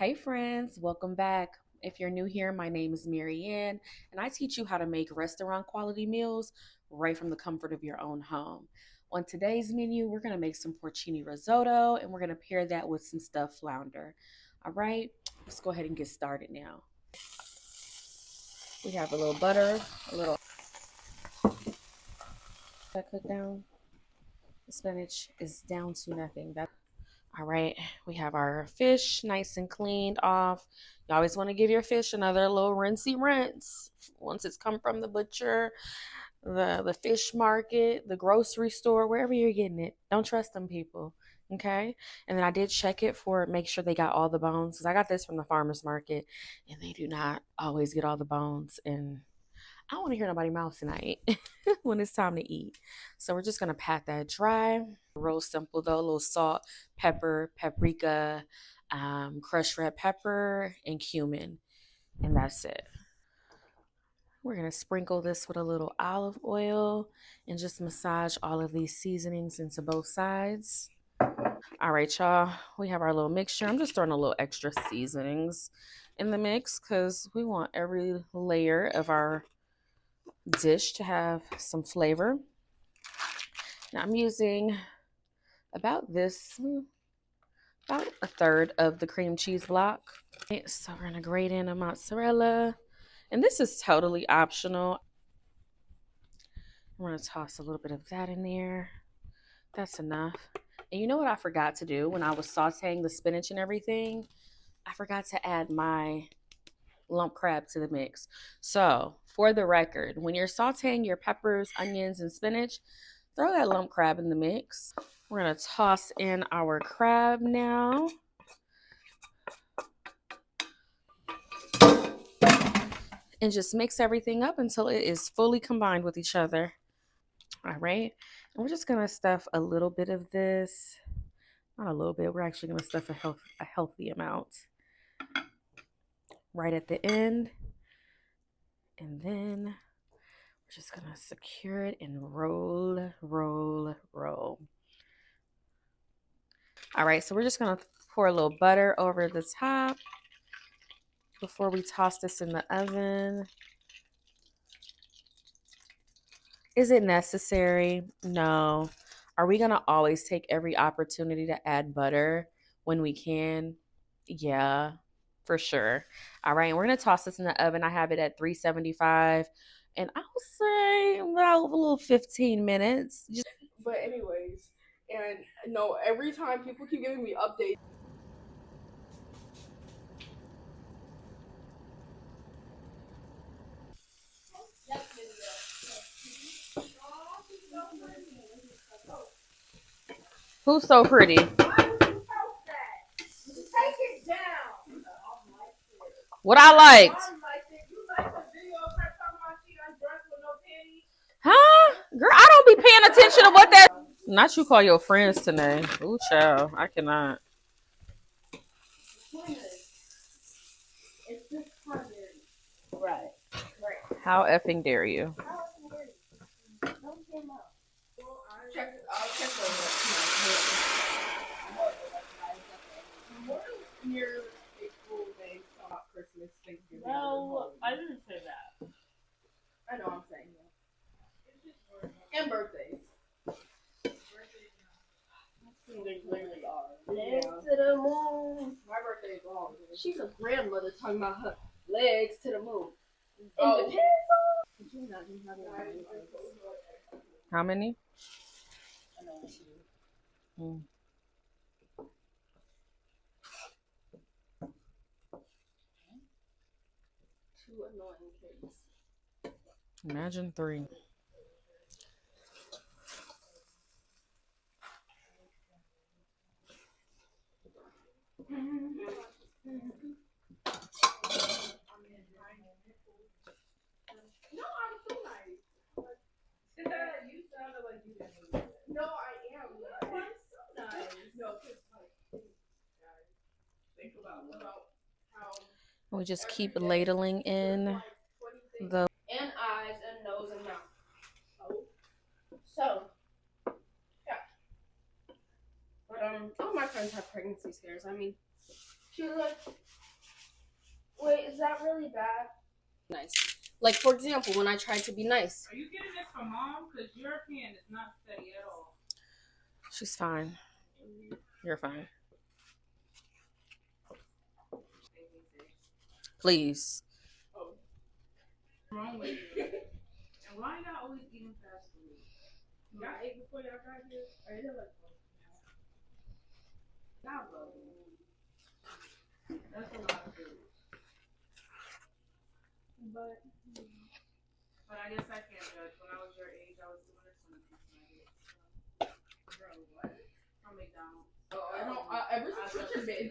Hey friends, welcome back. If you're new here, my name is Marianne, and I teach you how to make restaurant quality meals right from the comfort of your own home. On today's menu, we're going to make some porcini risotto, and we're going to pair that with some stuffed flounder. All right, let's go ahead and get started now. We have a little butter, a little that cook down. The spinach is down to nothing. All right, we have our fish nice and cleaned off. You always want to give your fish another little rinsey rinse once it's come from the butcher, the fish market, the grocery store, wherever you're getting it. Don't trust them people, okay? And then I did check it for make sure they got all the bones because I got this from the farmer's market and they do not always get all the bones. And I don't want to hear nobody mouth tonight when it's time to eat. So we're just gonna pat that dry. Real simple though, a little salt, pepper, paprika, crushed red pepper, and cumin. And that's it. We're gonna sprinkle this with a little olive oil and just massage all of these seasonings into both sides. All right, y'all, we have our little mixture. I'm just throwing a little extra seasonings in the mix because we want every layer of our dish to have some flavor. Now I'm using about a third of the cream cheese block. So we're gonna grate in a mozzarella, and this is totally optional. I'm gonna toss a little bit of that in there. That's enough. And you know what I forgot to do when I was sauteing the spinach and everything? I forgot to add my lump crab to the mix. So for the record, when you're sauteing your peppers, onions, and spinach, throw that lump crab in the mix. We're gonna toss in our crab now. And just mix everything up until it is fully combined with each other. All right, and we're just gonna stuff a little bit of this. Not a little bit, we're actually gonna stuff a healthy amount right at the end. And then we're just gonna secure it and roll, roll, roll. All right, so we're just gonna pour a little butter over the top before we toss this in the oven. Is it necessary? No. Are we gonna always take every opportunity to add butter when we can? Yeah, for sure. All right, we're gonna toss this in the oven. I have it at 375, and I'll say about a little 15 minutes. But anyways, and no, every time people keep giving me updates. Who's so pretty? What I liked? Huh? Girl, I don't be paying attention to what that. Not you call your friends today. Ooh, child. I cannot. Right. How effing dare you? I'll check near April, May, Christmas, Thanksgiving. No, I didn't say that. I know I'm saying that. And birthdays. They literally are. Legs to the moon. My birthday is long. She's a grandmother talking about her legs to the moon. Oh. It depends on. How many? I know what you do. Two annoying kids. Imagine 3. No, I'm so nice. You sounded like you didn't. No, I am. No, I'm so nice. No, because guys, think about how. We just keep ladling in the. And eyes and nose and mouth. So, yeah. But all my friends have pregnancy scares. I mean, She was like, wait, is that really bad? Nice. Like, for example, when I tried to be nice. Are you getting this from mom? Because your hand is not steady at all. She's fine. You're fine. Please. Oh. What's wrong with you? And why y'all always eating fast food? Y'all ate before y'all got here? Or you like y'all love me. That's a lot of food. But I guess I can't judge. When I was your age, I was doing a 20-piece nugget. So. Bro, what? From McDonald's. Oh, I don't. Ever since Richard been